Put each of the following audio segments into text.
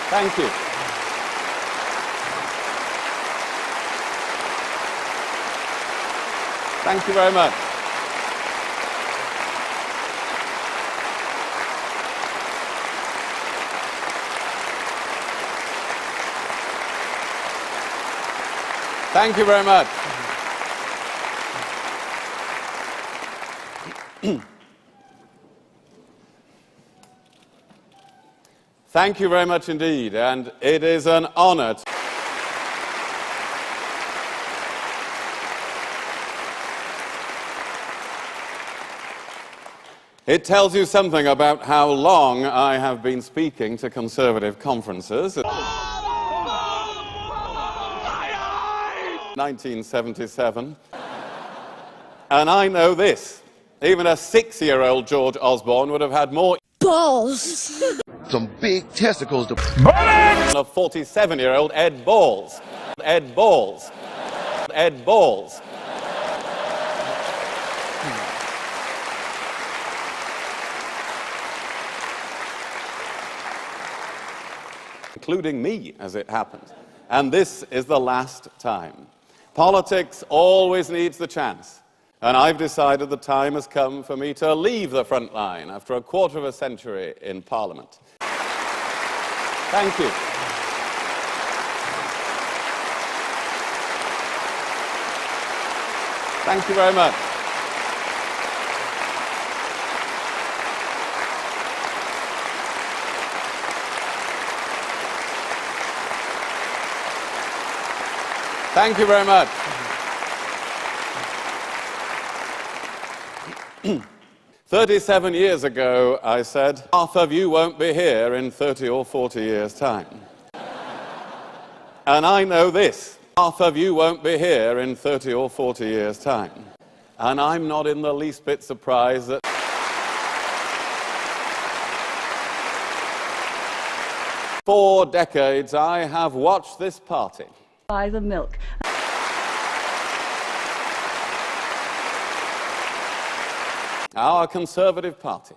Thank you. Thank you very much. Thank you very much. Thank you very much indeed, and it is an honor. It tells you something about how long I have been speaking to Conservative conferences. 1977. And I know this. Even a 6-year-old George Osborne would have had more balls. Some big testicles to a 47-year-old Ed Balls. Ed Balls. Ed Balls. Including me, as it happened. And this is the last time. Politics always needs the chance. And I've decided the time has come for me to leave the front line after a quarter of a century in Parliament. Thank you. Thank you very much. Thank you very much. 37 years ago, I said, half of you won't be here in 30 or 40 years' time. And I know this, half of you won't be here in 30 or 40 years' time. And I'm not in the least bit surprised that 4 decades I have watched this party Buy the milk. Our Conservative Party,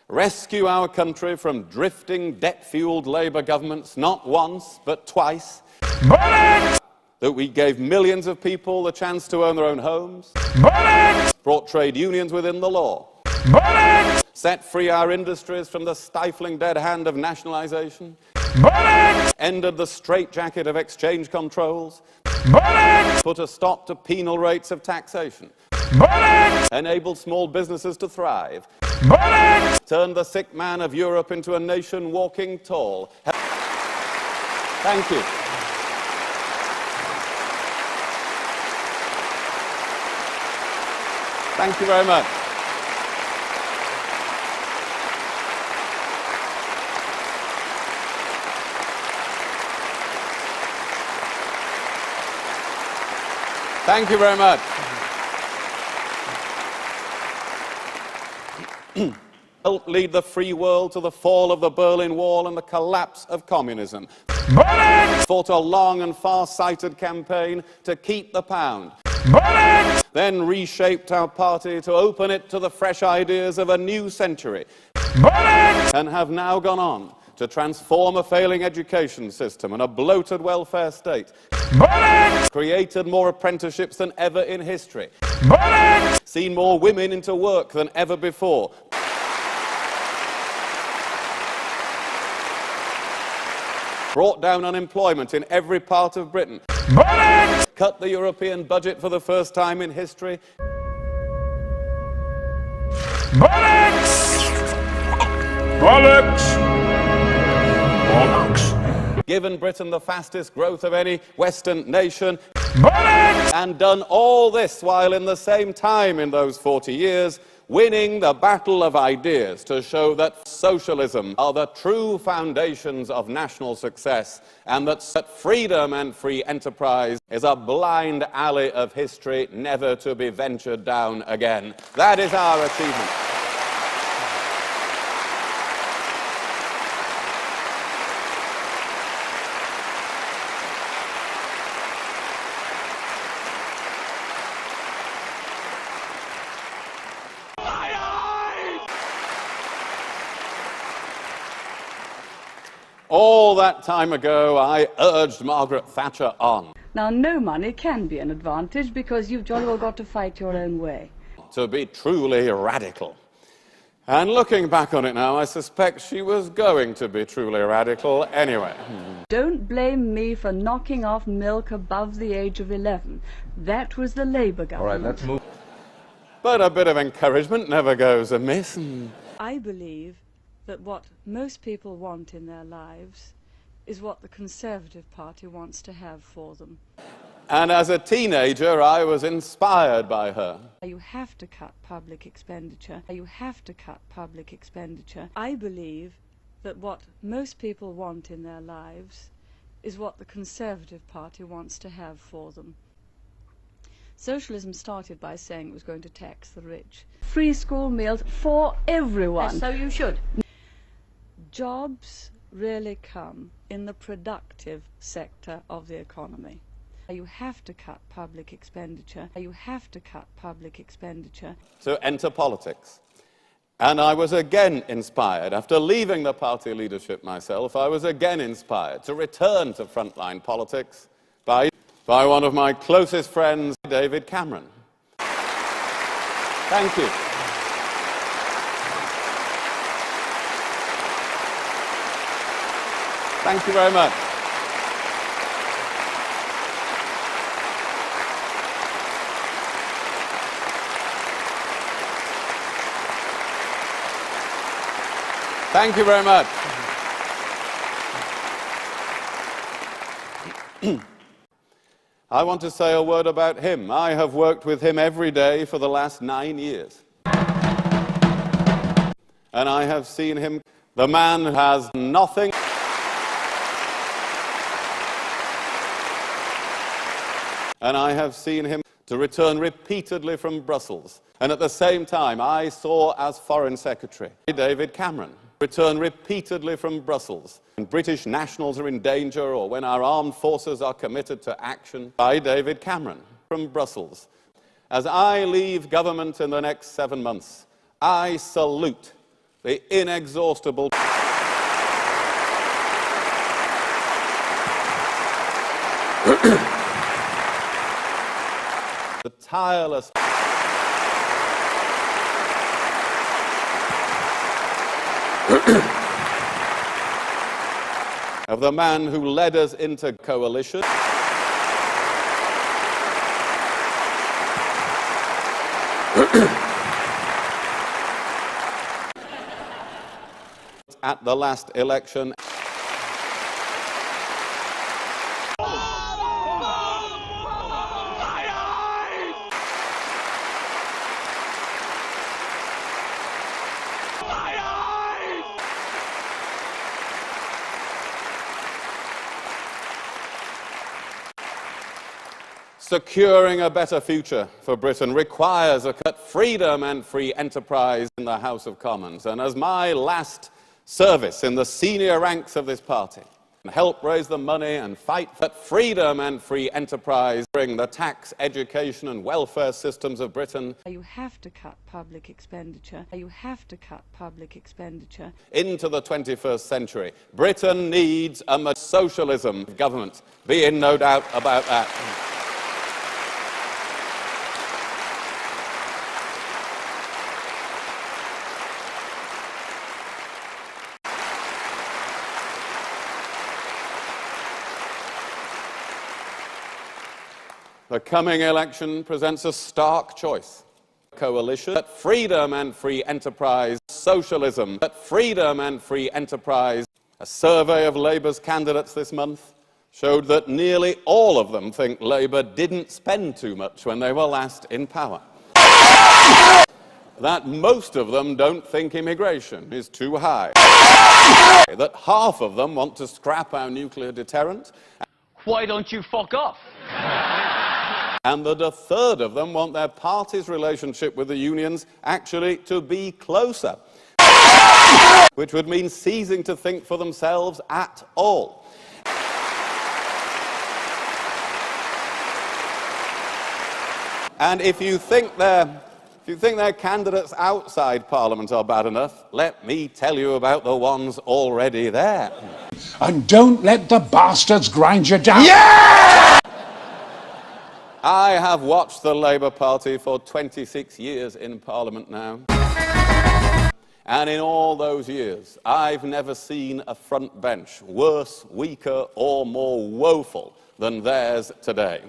rescue our country from drifting, debt-fueled Labour governments, not once, but twice. That we gave millions of people the chance to own their own homes. Brought trade unions within the law. Set free our industries from the stifling dead hand of nationalisation. Ended the straitjacket of exchange controls. Put a stop to penal rates of taxation. Enabled small businesses to thrive. Turned the sick man of Europe into a nation walking tall. Thank you. Thank you very much. Thank you very much. Helped lead the free world to the fall of the Berlin Wall and the collapse of communism. Fought a long and far-sighted campaign to keep the pound. Then reshaped our party to open it to the fresh ideas of a new century. And have now gone on to transform a failing education system and a bloated welfare state. Created more apprenticeships than ever in history. Seen more women into work than ever before. Brought down unemployment in every part of Britain. Cut the European budget for the first time in history. Given Britain the fastest growth of any Western nation. And done all this while in the same time in those 40 years winning the battle of ideas to show that socialism are the true foundations of national success and that freedom and free enterprise is a blind alley of history never to be ventured down again. That is our achievement. All that time ago, I urged Margaret Thatcher on. Now, no money can be an advantage because you've jolly well got to fight your own way. To be truly radical. And looking back on it now, I suspect she was going to be truly radical anyway. Don't blame me for knocking off milk above the age of 11. That was the Labour government. All right, let's move. But a bit of encouragement never goes amiss. I believe that what most people want in their lives is what the Conservative Party wants to have for them. And as a teenager, I was inspired by her. You have to cut public expenditure. You have to cut public expenditure. I believe that what most people want in their lives is what the Conservative Party wants to have for them. Socialism started by saying it was going to tax the rich. Free school meals for everyone. So you should. Jobs really come in the productive sector of the economy. You have to cut public expenditure. You have to cut public expenditure. To enter politics. And I was again inspired. After leaving the party leadership myself, I was again inspired to return to frontline politics by one of my closest friends, David Cameron. Thank you. Thank you very much. Thank you very much. I want to say a word about him. I have worked with him every day for the last 9 years. And I have seen him. The man has nothing. And I have seen him to return repeatedly from Brussels. And at the same time, I saw as Foreign Secretary David Cameron return repeatedly from Brussels. When British nationals are in danger or when our armed forces are committed to action, by David Cameron from Brussels. As I leave government in the next 7 months, I salute the inexhaustible the tireless of the man who led us into coalition at the last election. Securing a better future for Britain requires a freedom and free enterprise in the House of Commons. And as my last service in the senior ranks of this party, help raise the money and fight for freedom and free enterprise, bring the tax, education and welfare systems of Britain. You have to cut public expenditure. You have to cut public expenditure. Into the 21st century. Britain needs a socialism government. Be in no doubt about that. The coming election presents a stark choice. Coalition, but freedom and free enterprise, socialism, but freedom and free enterprise. A survey of Labour's candidates this month showed that nearly all of them think Labour didn't spend too much when they were last in power. That most of them don't think immigration is too high. That half of them want to scrap our nuclear deterrent. Why don't you fuck off? And that a third of them want their party's relationship with the unions actually to be closer, which would mean ceasing to think for themselves at all. And if you think they're If you think their candidates outside Parliament are bad enough, let me tell you about the ones already there. And don't let the bastards grind you down. Yeah! I have watched the Labour Party for 26 years in Parliament now. And in all those years, I've never seen a front bench worse, weaker, or more woeful than theirs today.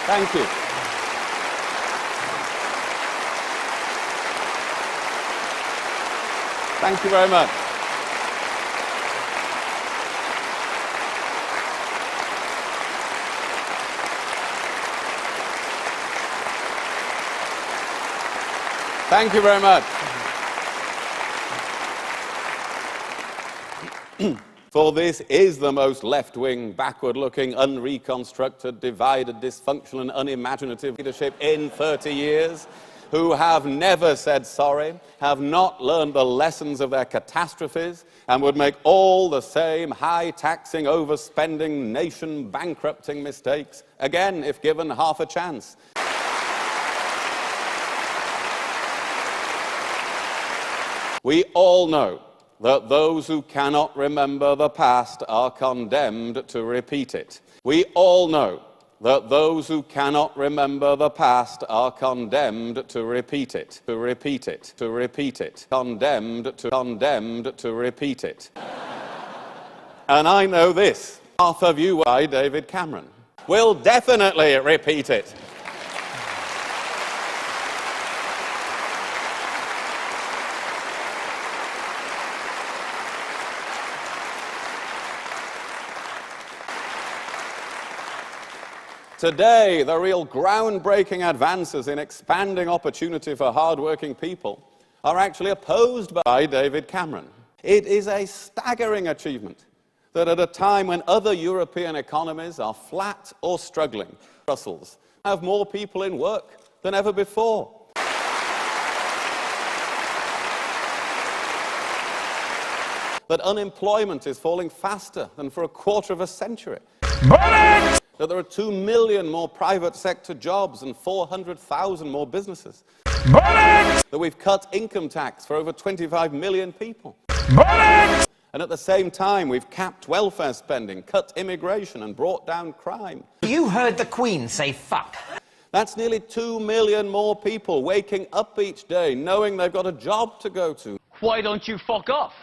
Thank you. Thank you very much. Thank you very much. For this is the most left-wing, backward-looking, unreconstructed, divided, dysfunctional and unimaginative leadership in 30 years, who have never said sorry, have not learned the lessons of their catastrophes, and would make all the same high-taxing, overspending, nation-bankrupting mistakes again if given half a chance. We all know that those who cannot remember the past are condemned to repeat it. We all know that those who cannot remember the past are condemned to repeat it, to repeat it, to repeat it, condemned to repeat it. And I know this, half of you, I, David Cameron, will definitely repeat it. Today, the real groundbreaking advances in expanding opportunity for hard-working people are actually opposed by David Cameron. It is a staggering achievement that at a time when other European economies are flat or struggling, Brussels have more people in work than ever before. That unemployment is falling faster than for a quarter of a century. That there are 2 million more private sector jobs and 400,000 more businesses. That we've cut income tax for over 25 million people. And at the same time, we've capped welfare spending, cut immigration and brought down crime. You heard the Queen say fuck. That's nearly 2 million more people waking up each day knowing they've got a job to go to. Why don't you fuck off?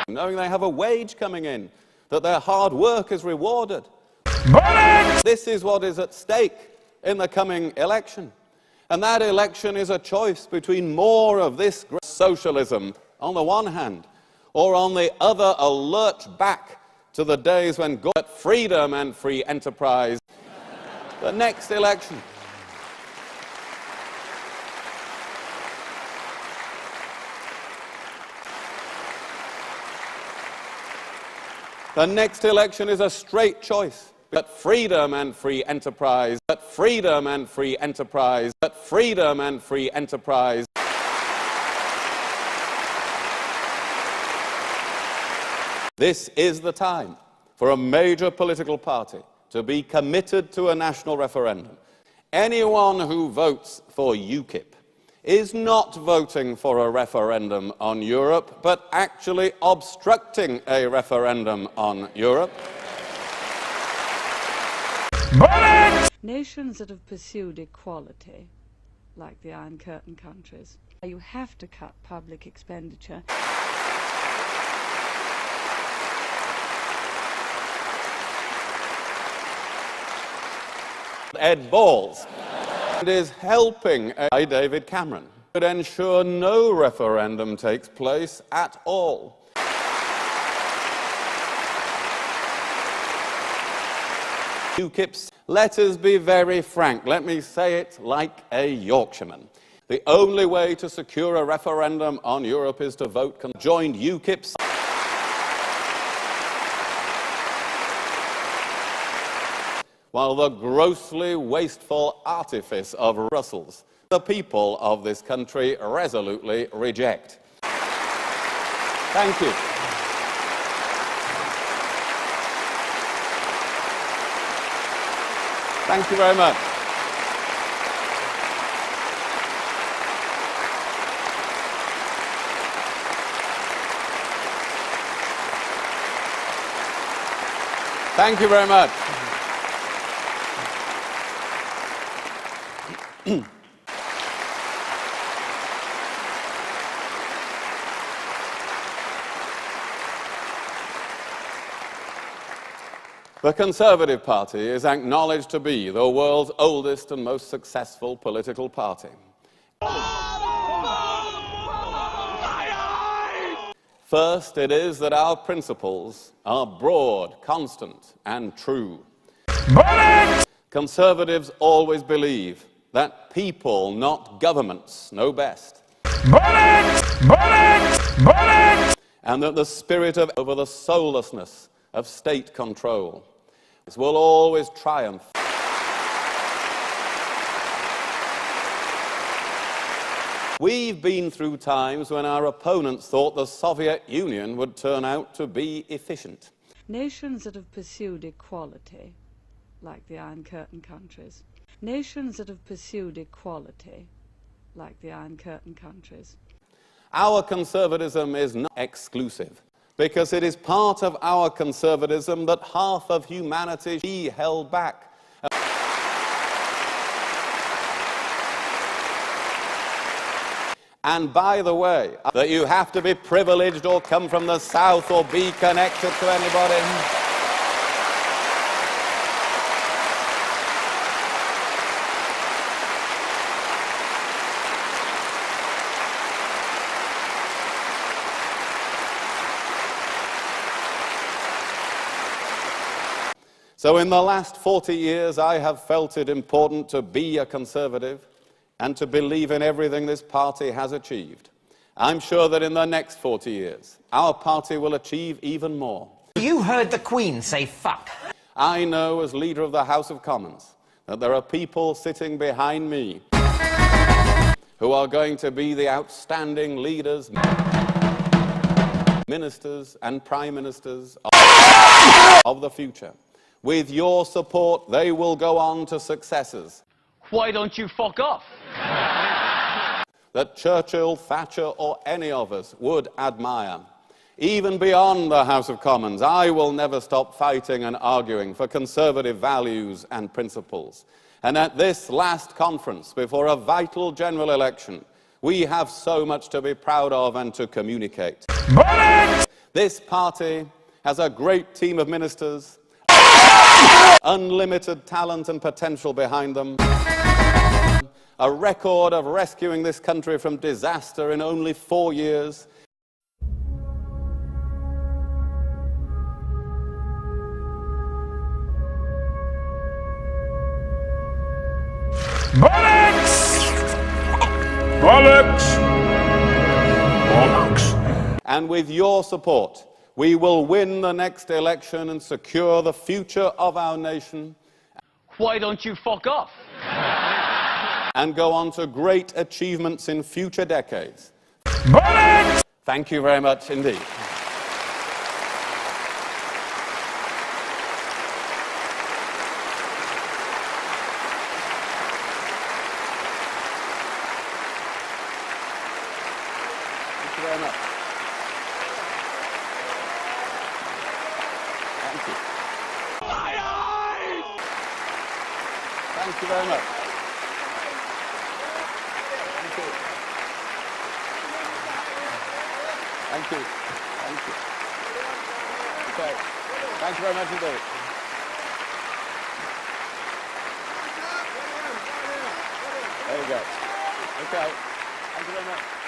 Knowing they have a wage coming in, that their hard work is rewarded. This is what is at stake in the coming election. And that election is a choice between more of this socialism on the one hand, or on the other a lurch back to the days when freedom and free enterprise. The next election. The next election is a straight choice. But freedom and free enterprise, but freedom and free enterprise, but freedom and free enterprise. This is the time for a major political party to be committed to a national referendum. Anyone who votes for UKIP is not voting for a referendum on Europe, but actually obstructing a referendum on Europe. Nations that have pursued equality, like the Iron Curtain countries, you have to cut public expenditure. Ed Balls is helping David Cameron to ensure no referendum takes place at all. UKIP's, let us be very frank, let me say it like a Yorkshireman. The only way to secure a referendum on Europe is to vote joined UKIP's. While the grossly wasteful artifice of Brussels, the people of this country resolutely reject. Thank you. Thank you very much. Thank you very much. The Conservative Party is acknowledged to be the world's oldest and most successful political party. First, it is that our principles are broad, constant, and true. Conservatives always believe that people, not governments, know best. And that the spirit of over the soullessness of state control will always triumph. We've been through times when our opponents thought the Soviet Union would turn out to be efficient. Nations that have pursued equality, like the Iron Curtain countries. Nations that have pursued equality, like the Iron Curtain countries. Our conservatism is not exclusive, because it is part of our conservatism that half of humanity be held back. And by the way, that you have to be privileged or come from the South or be connected to anybody. So in the last 40 years, I have felt it important to be a conservative and to believe in everything this party has achieved. I'm sure that in the next 40 years, our party will achieve even more. You heard the Queen say fuck. I know, as leader of the House of Commons, that there are people sitting behind me who are going to be the outstanding leaders, ministers and prime ministers of the future. With your support, they will go on to successes. Why don't you fuck off? That Churchill, Thatcher, or any of us would admire. Even beyond the House of Commons, I will never stop fighting and arguing for conservative values and principles. And at this last conference, before a vital general election, we have so much to be proud of and to communicate. This party has a great team of ministers, unlimited talent and potential behind them, a record of rescuing this country from disaster in only 4 years. Bollocks! Bollocks! And with your support, we will win the next election and secure the future of our nation. Why don't you fuck off? And go on to great achievements in future decades. Bollocks! Thank you very much indeed. Thank you very much. Thank you. Thank you very much. Thank you. Thank you. Thank you. Okay. Thank you very much indeed. There you go. Okay. Thank you very much.